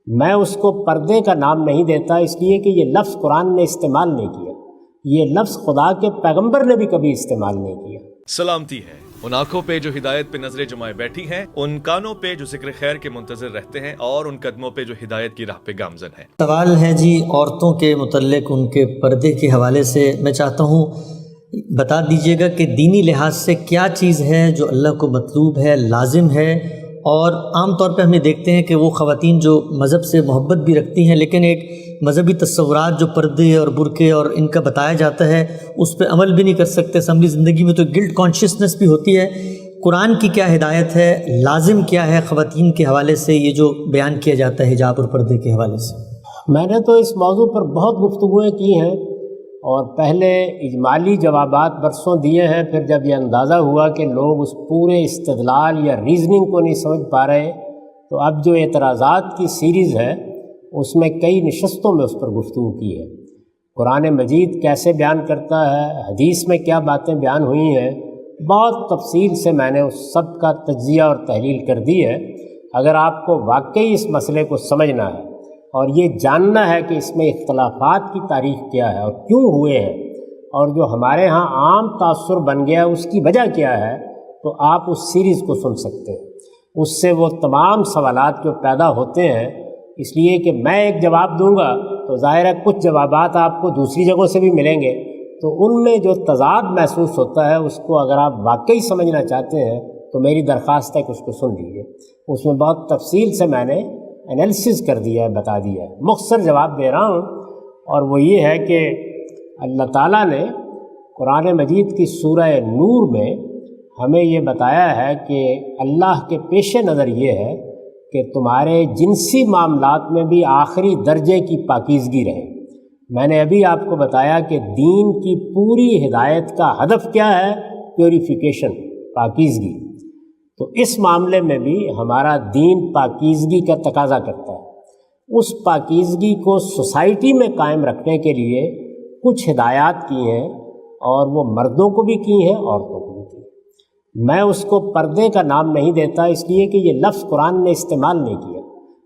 میں اس کو پردے کا نام نہیں دیتا اس لیے کہ یہ لفظ قرآن نے استعمال نہیں کیا، یہ لفظ خدا کے پیغمبر نے بھی کبھی استعمال نہیں کیا۔ سلامتی ہے ان آنکھوں پہ جو ہدایت پہ نظریں جمائے بیٹھی ہیں، ان کانوں پہ جو ذکر خیر کے منتظر رہتے ہیں، اور ان قدموں پہ جو ہدایت کی راہ پہ گامزن ہیں۔ سوال ہے جی عورتوں کے متعلق ان کے پردے کے حوالے سے، میں چاہتا ہوں بتا دیجئے گا کہ دینی لحاظ سے کیا چیز ہے جو اللہ کو مطلوب ہے، لازم ہے، اور عام طور پہ ہم یہ دیکھتے ہیں کہ وہ خواتین جو مذہب سے محبت بھی رکھتی ہیں لیکن ایک مذہبی تصورات جو پردے اور برقعے اور ان کا بتایا جاتا ہے اس پہ عمل بھی نہیں کر سکتے، عملی زندگی میں تو گلٹ کانشیسنس بھی ہوتی ہے۔ قرآن کی کیا ہدایت ہے، لازم کیا ہے خواتین کے حوالے سے یہ جو بیان کیا جاتا ہے حجاب اور پردے کے حوالے سے؟ میں نے تو اس موضوع پر بہت گفتگویں کی ہیں اور پہلے اجمالی جوابات برسوں دیے ہیں، پھر جب یہ اندازہ ہوا کہ لوگ اس پورے استدلال یا ریزننگ کو نہیں سمجھ پا رہے تو اب جو اعتراضات کی سیریز ہے اس میں کئی نشستوں میں اس پر گفتگو کی ہے۔ قرآن مجید کیسے بیان کرتا ہے، حدیث میں کیا باتیں بیان ہوئی ہیں، بہت تفصیل سے میں نے اس سب کا تجزیہ اور تحلیل کر دی ہے۔ اگر آپ کو واقعی اس مسئلے کو سمجھنا ہے اور یہ جاننا ہے کہ اس میں اختلافات کی تاریخ کیا ہے اور کیوں ہوئے ہیں، اور جو ہمارے ہاں عام تاثر بن گیا اس کی وجہ کیا ہے، تو آپ اس سیریز کو سن سکتے ہیں۔ اس سے وہ تمام سوالات جو پیدا ہوتے ہیں، اس لیے کہ میں ایک جواب دوں گا تو ظاہر ہے کچھ جوابات آپ کو دوسری جگہوں سے بھی ملیں گے، تو ان میں جو تضاد محسوس ہوتا ہے اس کو اگر آپ واقعی سمجھنا چاہتے ہیں تو میری درخواست ہے کہ اس کو سن لیجیے۔ اس میں بہت تفصیل سے میں نے انالیسز کر دیا ہے، بتا دیا ہے، مختصر جواب دے رہا ہوں، اور وہ یہ ہے کہ اللہ تعالیٰ نے قرآن مجید کی سورہ نور میں ہمیں یہ بتایا ہے کہ اللہ کے پیش نظر یہ ہے کہ تمہارے جنسی معاملات میں بھی آخری درجے کی پاکیزگی رہے۔ میں نے ابھی آپ کو بتایا کہ دین کی پوری ہدایت کا ہدف کیا ہے، پیوریفیکیشن، پاکیزگی، تو اس معاملے میں بھی ہمارا دین پاکیزگی کا تقاضا کرتا ہے۔ اس پاکیزگی کو سوسائٹی میں قائم رکھنے کے لیے کچھ ہدایات کی ہیں، اور وہ مردوں کو بھی کی ہیں، عورتوں کو بھی کی ہیں۔ میں اس کو پردے کا نام نہیں دیتا اس لیے کہ یہ لفظ قرآن نے استعمال نہیں کیا،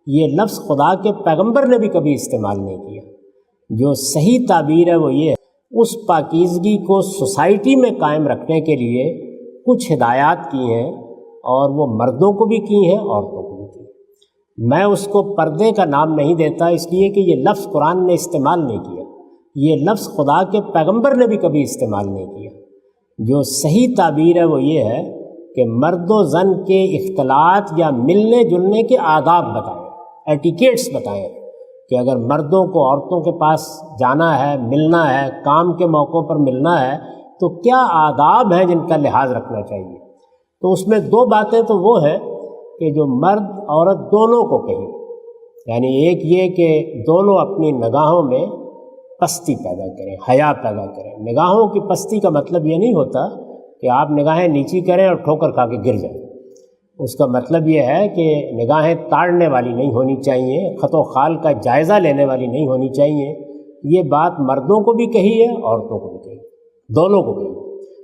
یہ لفظ خدا کے پیغمبر نے بھی کبھی استعمال نہیں کیا۔ جو صحیح تعبیر ہے وہ یہ ہے، اس پاکیزگی کو سوسائٹی میں قائم رکھنے کے لیے کچھ ہدایات کی ہیں، اور وہ مردوں کو بھی کی ہیں، عورتوں کو بھی کی ہیں۔ میں اس کو پردے کا نام نہیں دیتا اس لیے کہ یہ لفظ قرآن نے استعمال نہیں کیا، یہ لفظ خدا کے پیغمبر نے بھی کبھی استعمال نہیں کیا۔ جو صحیح تعبیر ہے وہ یہ ہے کہ مرد و زن کے اختلاط یا ملنے جلنے کے آداب بتائیں، ایٹیکیٹس بتائیں، کہ اگر مردوں کو عورتوں کے پاس جانا ہے، ملنا ہے، کام کے موقعوں پر ملنا ہے تو کیا آداب ہیں جن کا لحاظ رکھنا چاہیے۔ تو اس میں دو باتیں تو وہ ہے کہ جو مرد عورت دونوں کو کہیں، یعنی ایک یہ کہ دونوں اپنی نگاہوں میں پستی پیدا کریں، حیا پیدا کریں۔ نگاہوں کی پستی کا مطلب یہ نہیں ہوتا کہ آپ نگاہیں نیچی کریں اور ٹھوکر کھا کے گر جائیں۔ اس کا مطلب یہ ہے کہ نگاہیں تاڑنے والی نہیں ہونی چاہیے، خط و خال کا جائزہ لینے والی نہیں ہونی چاہیے۔ یہ بات مردوں کو بھی کہی ہے، عورتوں کو بھی کہی، دونوں کو کہی،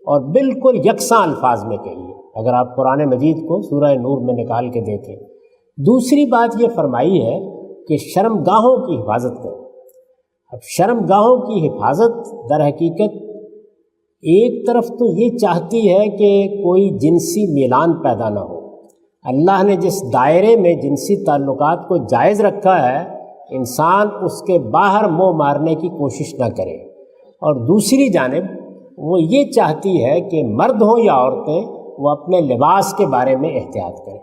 اور بالکل یکساں الفاظ میں کہی ہے اگر آپ قرآن مجید کو سورہ نور میں نکال کے دیکھیں۔ دوسری بات یہ فرمائی ہے کہ شرمگاہوں کی حفاظت کریں۔ اب شرمگاہوں کی حفاظت در حقیقت ایک طرف تو یہ چاہتی ہے کہ کوئی جنسی میلان پیدا نہ ہو۔ اللہ نے جس دائرے میں جنسی تعلقات کو جائز رکھا ہے، انسان اس کے باہر منہ مارنے کی کوشش نہ کرے۔ اور دوسری جانب وہ یہ چاہتی ہے کہ مرد ہوں یا عورتیں وہ اپنے لباس کے بارے میں احتیاط کریں۔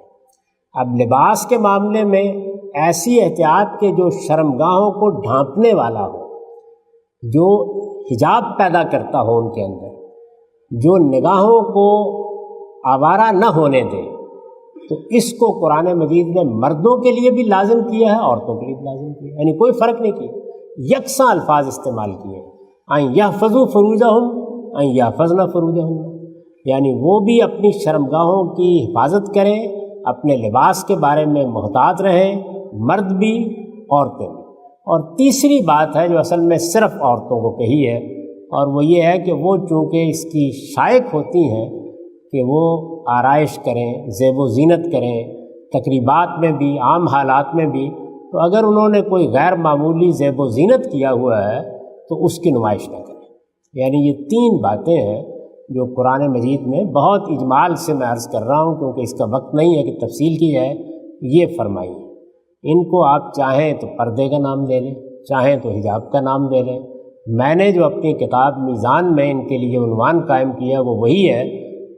اب لباس کے معاملے میں ایسی احتیاط کہ جو شرمگاہوں کو ڈھانپنے والا ہو، جو حجاب پیدا کرتا ہو ان کے اندر، جو نگاہوں کو آوارہ نہ ہونے دے، تو اس کو قرآن مجید نے مردوں کے لیے بھی لازم کیا ہے، عورتوں کے لیے بھی لازم کیا ہے، یعنی کوئی فرق نہیں کیا، یکساں الفاظ استعمال کیے ہیں۔ ان یحفظوا فروجہم ان یحفظن فروجہن، یعنی وہ بھی اپنی شرمگاہوں کی حفاظت کریں، اپنے لباس کے بارے میں محتاط رہیں، مرد بھی عورتیں بھی۔ اور تیسری بات ہے جو اصل میں صرف عورتوں کو کہی ہے، اور وہ یہ ہے کہ وہ چونکہ اس کی شائق ہوتی ہیں کہ وہ آرائش کریں، زیب و زینت کریں، تقریبات میں بھی، عام حالات میں بھی، تو اگر انہوں نے کوئی غیر معمولی زیب و زینت کیا ہوا ہے تو اس کی نمائش نہ کریں۔ یعنی یہ 3 باتیں ہیں جو قرآن مجید میں بہت اجمال سے میں عرض کر رہا ہوں کیونکہ اس کا وقت نہیں ہے کہ تفصیل کی جائے، یہ فرمائی ہیں۔ ان کو آپ چاہیں تو پردے کا نام دے لیں، چاہیں تو حجاب کا نام دے لیں۔ میں نے جو اپنی کتاب میزان میں ان کے لیے عنوان قائم کیا وہ وہی ہے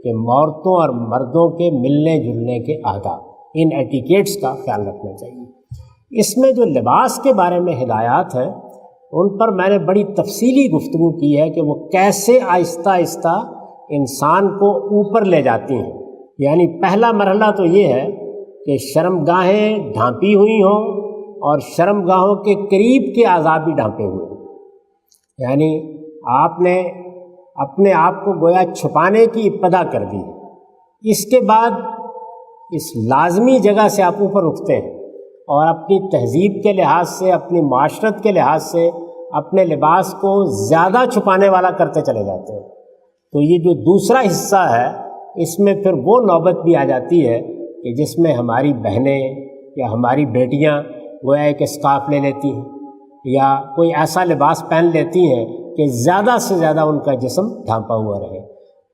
کہ عورتوں اور مردوں کے ملنے جلنے کے آداب، ان ایٹیکیٹس کا خیال رکھنا چاہیے۔ اس میں جو لباس کے بارے میں ہدایات ہیں ان پر میں نے بڑی تفصیلی گفتگو کی ہے کہ وہ کیسے آہستہ آہستہ انسان کو اوپر لے جاتی ہیں۔ یعنی پہلا مرحلہ تو یہ ہے کہ شرمگاہیں ڈھانپی ہوئی ہوں اور شرمگاہوں کے قریب کے اعضاء بھی ڈھانپے ہوئے ہوں۔ یعنی آپ نے اپنے آپ کو گویا چھپانے کی ابتدا کر دی۔ اس کے بعد اس لازمی جگہ سے آپ اوپر اٹھتے ہیں اور اپنی تہذیب کے لحاظ سے، اپنی معاشرت کے لحاظ سے اپنے لباس کو زیادہ چھپانے والا کرتے چلے جاتے ہیں۔ تو یہ جو دوسرا حصہ ہے اس میں پھر وہ نوبت بھی آ جاتی ہے کہ جس میں ہماری بہنیں یا ہماری بیٹیاں گویا ایک اسکارف لے لیتی ہیں یا کوئی ایسا لباس پہن لیتی ہیں کہ زیادہ سے زیادہ ان کا جسم ڈھانپا ہوا رہے۔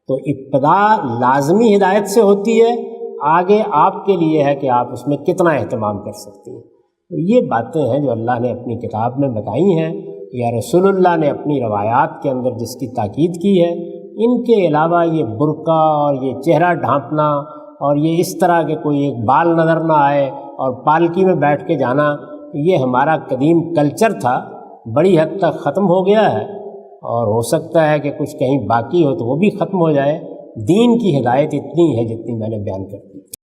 تو ابتدا لازمی ہدایت سے ہوتی ہے، آگے آپ کے لیے ہے کہ آپ اس میں کتنا اہتمام کر سکتی ہیں۔ تو یہ باتیں ہیں جو اللہ نے اپنی کتاب میں بتائی ہیں یا رسول اللہ نے اپنی روایات کے اندر جس کی تاکید کی ہے۔ ان کے علاوہ یہ برقع اور یہ چہرہ ڈھانپنا اور یہ اس طرح کے کوئی ایک بال نظر نہ آئے اور پالکی میں بیٹھ کے جانا، یہ ہمارا قدیم کلچر تھا، بڑی حد تک ختم ہو گیا ہے اور ہو سکتا ہے کہ کچھ کہیں باقی ہو تو وہ بھی ختم ہو جائے۔ دین کی ہدایت اتنی ہے جتنی میں نے بیان کر دی۔